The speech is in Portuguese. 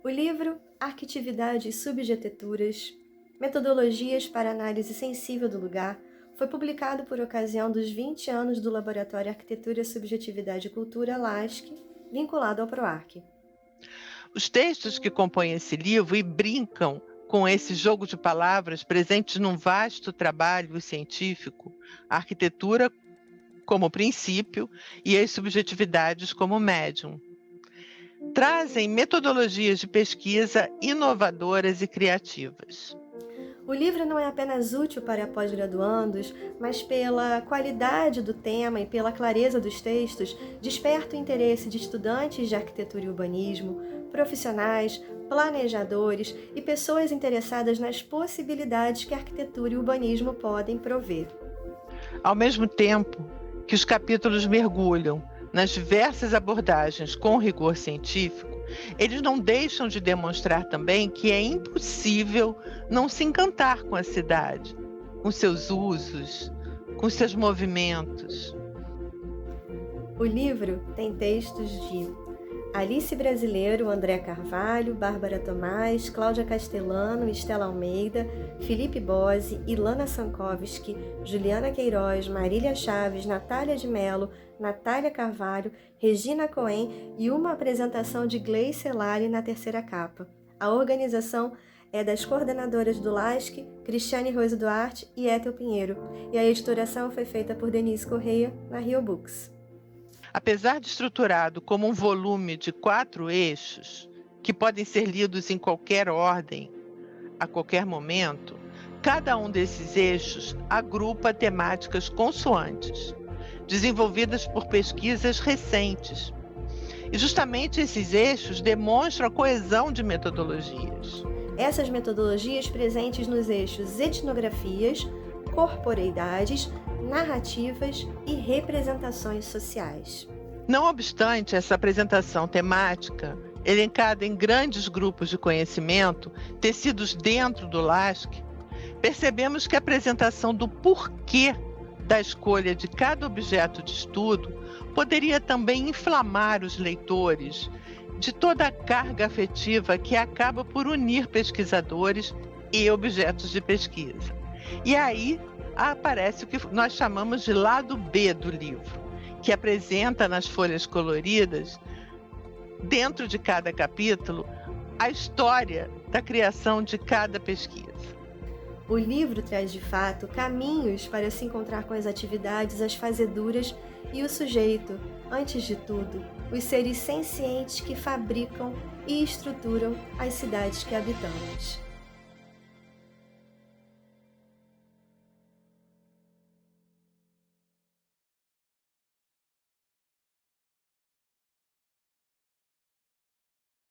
O livro Arquitividade e Subjetituras, Metodologias para Análise Sensível do Lugar, foi publicado por ocasião dos 20 anos do Laboratório Arquitetura, Subjetividade e Cultura LASC, vinculado ao PROARC. Os textos que compõem esse livro e brincam com esse jogo de palavras presentes num vasto trabalho científico, a arquitetura como princípio e as subjetividades como médium. Trazem metodologias de pesquisa inovadoras e criativas. O livro não é apenas útil para pós-graduandos, mas pela qualidade do tema e pela clareza dos textos, desperta o interesse de estudantes de arquitetura e urbanismo, profissionais, planejadores e pessoas interessadas nas possibilidades que a arquitetura e o urbanismo podem prover. Ao mesmo tempo que os capítulos mergulham nas diversas abordagens com rigor científico, eles não deixam de demonstrar também que é impossível não se encantar com a cidade, com seus usos, com seus movimentos. O livro tem textos de Alice Brasileiro, André Carvalho, Bárbara Tomás, Cláudia Castellano, Estela Almeida, Felipe Bose, Ilana Sankovski, Juliana Queiroz, Marília Chaves, Natália de Mello, Natália Carvalho, Regina Cohen e uma apresentação de Gleice Lali na terceira capa. A organização é das coordenadoras do LASC, Cristiane Rose Duarte e Ethel Pinheiro, e a editoração foi feita por Denise Correia, na Rio Books. Apesar de estruturado como um volume de 4 eixos, que podem ser lidos em qualquer ordem, a qualquer momento, cada um desses eixos agrupa temáticas consoantes, desenvolvidas por pesquisas recentes. E justamente esses eixos demonstram a coesão de metodologias. Essas metodologias presentes nos eixos etnografias, corporeidades, narrativas e representações sociais. Não obstante essa apresentação temática, elencada em grandes grupos de conhecimento, tecidos dentro do LASC, percebemos que a apresentação do porquê da escolha de cada objeto de estudo poderia também inflamar os leitores de toda a carga afetiva que acaba por unir pesquisadores e objetos de pesquisa. E aí aparece o que nós chamamos de lado B do livro, que apresenta nas folhas coloridas, dentro de cada capítulo, a história da criação de cada pesquisa. O livro traz, de fato, caminhos para se encontrar com as atividades, as fazeduras e o sujeito, antes de tudo, os seres sencientes que fabricam e estruturam as cidades que habitamos.